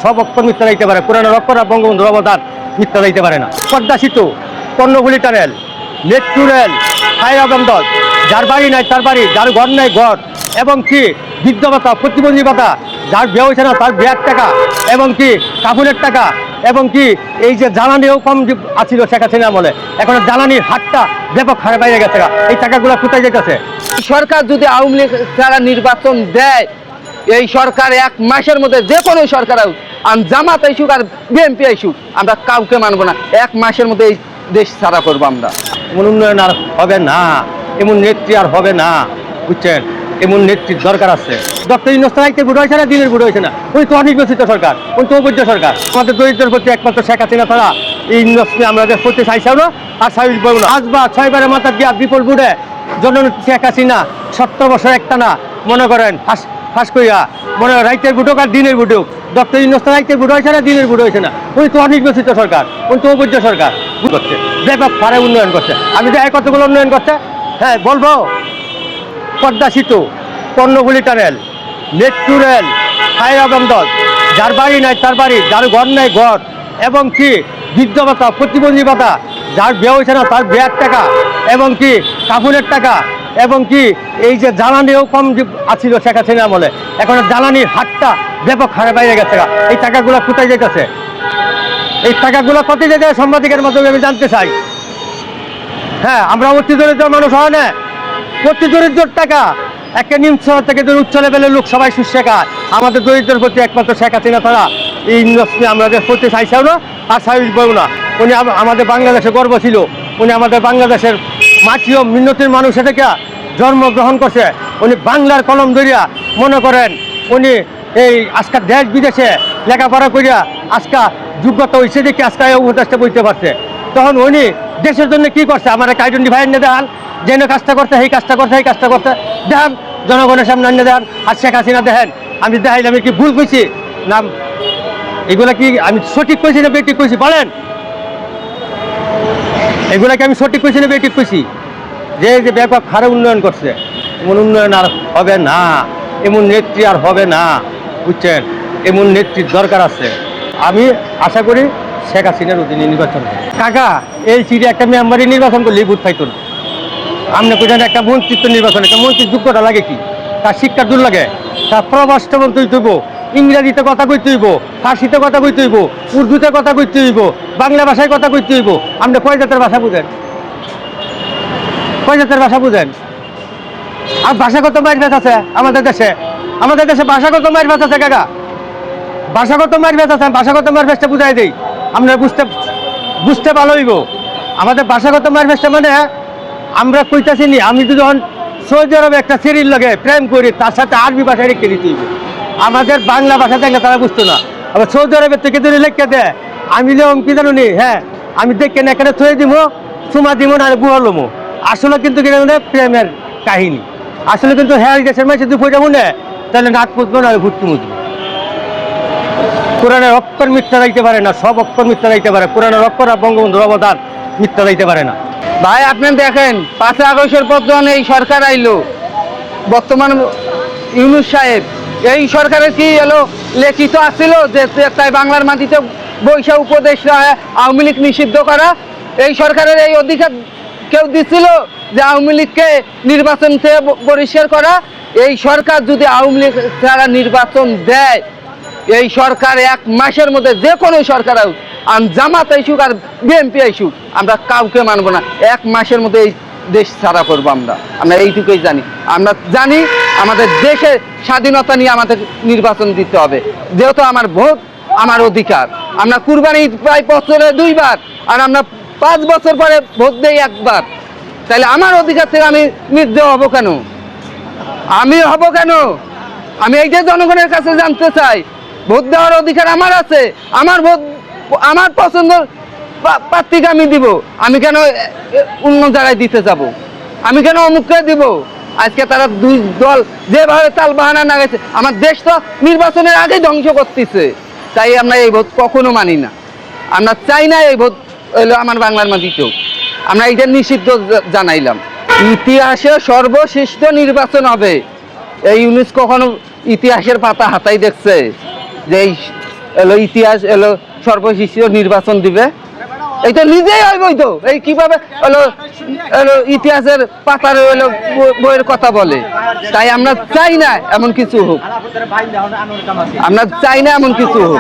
সব অক্ষর মিথ্যা দিতে পারে, কোরআনের অক্ষর আর বঙ্গবন্ধুর অবদান মিথ্যা দিতে পারে না। পদ্মা সেতু, Karnaphuli tunnel, metro rail, fire বন্দর, যার বাড়ি নাই তার বাড়ি, যার ঘর নাই ঘর, এবং কি বৃদ্ধ ভাতা, প্রতিবন্ধী ভাতা, যার বিয়ে হয়েছে না তার বিয়ের টাকা, এবং কি কাপড়ের টাকা, এবং কি এই যে জ্বালানিও কম আছিল শেখ হাসিনা আমলে, এখন জ্বালানির হারটা ব্যাপক হারে বাইরে গেছে। এই টাকাগুলো কোথায় যেতেছে? সরকার যদি আওয়ামী লীগ ছাড়া নির্বাচন দেয়, এই সরকার 1 মাসের মধ্যে যে কোনো সরকার হোক, আর জামাত আইসুক আর বিএনপি আইসুক, আমরা কাউকে মানবো না। 1 মাসের মধ্যে এই দেশ ছাড়া করবো আমরা। এমন উন্নয়ন আর হবে না, এমন নেত্রী আর হবে না, বুঝছেন? এমন নেত্রীর দরকার আছে। ডক্টর ইউনূস রাইতে বুড়ো হয়েছে না, দিনের বুড়ো হয়েছে না, উনি তো অনির্বাচিত সরকার, উনি তো অবৈধ সরকার। আমাদের দরিদ্রের প্রতি একমাত্র শেখ হাসিনা ছাড়া এই ইউনূসকে আমাদের প্রতি চাইছেও না আর সাইজ বলবো না। 5 মাথা দিয়া বিপুল বুড়ে জননেত্রী শেখ হাসিনা 70 বছর একটা না মনে করেন ফাঁস করিয়া মনে হয় রাইতের বুটুক আর দিনের বুটুক। ডক্টর ইউনূস রাইতের বুড়ো হয়েছে না, দিনের বুড়ো হয়েছে না, উনি তো অনির্বাচিত সরকার, উনি তো অবৈধ সরকার করছে, ব্যাপক হারে উন্নয়ন করছে। আমি তো কতগুলো উন্নয়ন করছে, হ্যাঁ বলবো। পদ্মা সেতু, Karnaphuli tunnel, metro rail, fire বন্দর, যার বাড়ি নাই তার বাড়ি, যার ঘর নাই ঘর, এবং কি বৃদ্ধ ভাতা, প্রতিবন্ধী ভাতা, যার বিয়ে হয়েছে না তার বিয়ের টাকা, এবং কি কাপড়ের টাকা, এবং কি এই যে জ্বালানিও কম আছিল শেখ হাসিনা আমলে, এখন জ্বালানির হারটা ব্যাপক হারে বাইরে গেছে। এই টাকাগুলো কোথায় যেতেছে? এই টাকাগুলো কোথায় যেতে সাংবাদিকের মাধ্যমে আমি জানতে চাই। হ্যাঁ, আমরা অতি দরিদ্র মানুষ হয় না, অতি দরিদ্রের টাকা একটা নিম্ন স্তর থেকে উচ্চ লেভেলের লোক সবাই শুষে খায়। আমাদের দরিদ্রের প্রতি একমাত্র শেখ হাসিনা ছাড়া এই ইন্ডাস্ট্রি আমাদের প্রতি চাইছেও না আর সাইজ বলবো না। উনি আমাদের বাংলাদেশে গর্ব ছিল, উনি আমাদের বাংলাদেশের মাটিও মিন্নতির মানুষ থেকে জন্মগ্রহণ করছে। উনি বাংলার কলম ধরিয়া মনে করেন উনি এই আজকাল দেশ বিদেশে লেখাপড়া করিয়া আজকা যোগ্যতা হয়েছে দেখে আজকে উপদেশটা বলতে পারছে। তখন উনি দেশের জন্য কি করছে? আমার আইডেন্টিফাই এনে দেখান, যেন কাজটা করতে এই কাজটা করতে এই কাজটা করতে দেখান, জনগণের সামনে এনে দেখান। আর শেখ হাসিনা দেখেন, আমি দেখাইলে আমি কি ভুল কইছি না এগুলা কি আমি সঠিক কইছি না বেঠিক কইছি বলেন? এগুলা কি আমি সঠিক কইছি না বেঠিক কইছি? যে যে ব্যাপক হারে উন্নয়ন করছে, এমন উন্নয়ন আর হবে না, এমন নেত্রী আর হবে না, বুঝছেন? এমন নেত্রীর দরকার আছে। আমি আশা করি শেখ হাসিনার অধীনে নির্বাচন হবে। কাকা, এই সিটে একটা মেম্বারই নির্বাচন করলে ভোট পাইতো না। আপনি কোথায় একটা মন্ত্রিত্ব নির্বাচন, একটা মন্ত্রীর যোগ্যতা লাগে কি? তার শিক্ষার দূর লাগে, তার প্রবাষ্টমন্ত্রী হইব, ইংরেজিতে কথা কইতে হইব, ফার্সিতে কথা কইতে হইব, উর্দুতে কথা কইতে হইব, বাংলা ভাষায় কথা কইতে হইব। আপনি কয় জাতের ভাষা বুঝেন? কয় জাতের ভাষা বুঝেন? আর ভাষাগত মারভেদ আছে আমাদের দেশে, আমাদের দেশে ভাষাগত মারভেদ আছে কাকা, ভাষাগত মারভেদ আছে। ভাষাগত মারভেদটা বুঝাই দিই, আপনারা বুঝতে ভালো হইব। আমাদের ভাষাগত মারভেদটা মানে আমরা কইতাছি নি, আমি যখন সৌদি আরবে একটা সিরিল লাগে প্রেম করি, তার সাথে আরবি ভাষায় রেখে দিতে হইব। আমাদের বাংলা ভাষা দেখলে তারা বুঝতো না। আবার সৌদি আরবের থেকে যদি লেখকে দেয়, আমি যেমন কি জানো নি, হ্যাঁ আমি দেখে না এখানে থয়ে দিব, চুমা দিব না বুয়ালমো। আসলে কিন্তু কি জানো প্রেমের কাহিনী, আসলে কিন্তু হ্যাঁ দেশের মাঝে যদি ফোটা মনে তাহলে নাক পুতবো না ভুট্টি মুতবো। কোরআনের অক্ষর মিথ্যা দিতে পারে না, সব অক্ষর মিথ্যা দিতে পারে, কোরআনের অক্ষর আর বঙ্গবন্ধুর অবদান মিথ্যা দিতে পারে না। ভাই আপনি দেখেন 5 আগস্টের পর যখন এই সরকার আইলো, বর্তমান ইউনূস সাহেব, এই সরকারের কি এলো লিখিত আসছিল যে তাই বাংলার মাটিতে বৈশা উপদেশ আওয়ামী লীগ নিষিদ্ধ করা? এই সরকারের এই অধিকার কেউ দিছিল যে আওয়ামী লীগকে নির্বাচন থেকে বহিষ্কার করা? এই সরকার যদি আওয়ামী লীগ ছাড়া নির্বাচন দেয়, এই সরকার 1 মাসের মধ্যে যে কোনো সরকার হোক, আর জামাত আইসুক আর বিএনপি আইসুক, আমরা কাউকে মানবো না। 1 মাসের মধ্যে এই দেশ ছাড়া করবো আমরা এইটুকুই জানি। আমরা জানি আমাদের দেশের স্বাধীনতা নিয়ে আমাদের নির্বাচন দিতে হবে, যেহেতু আমার ভোট আমার অধিকার। আমরা কুরবানি পাই বছরে 2 বার, আর আমরা 5 বছর পরে ভোট দেই 1 বার। তাহলে আমার অধিকার থেকে আমি নির্দেহ হব কেন? আমি হব কেন? আমি এইটাই জনগণের কাছে জানতে চাই। ভোট দেওয়ার অধিকার আমার আছে, আমার ভোট আমার পছন্দের প্রার্থীকে আমি দিব। আমি কেন অন্য জায়গায় দিতে যাব? আমি কেন অমুককে দিব? আজকে তারা 2 দল যেভাবে তাল বাহানা লাগাইছে, আমার দেশ তো নির্বাচনের আগেই ধ্বংস করতেছে। তাই আমরা এই ভোট কখনো মানি না। আমরা চাই না এই ভোট হইলো আমার বাংলার মাটিতেও। আমরা এইটা নিষিদ্ধ জানাইলাম। ইতিহাসে সর্বশ্রেষ্ঠ নির্বাচন হবে। এই ইউনূস কখনো ইতিহাসের পাতা হাতাই দেখছে যে এই এলো ইতিহাস এলো সর্বশিষ্ট নির্বাচন দিবে। এই তো নিজেই হইবই তো, এই কিভাবে হলো হলো ইতিহাসের পাতার হলো বইয়ের কথা বলে। তাই আমরা চাই না এমন কিছু হোক, আমরা চাই না এমন কিছু হোক।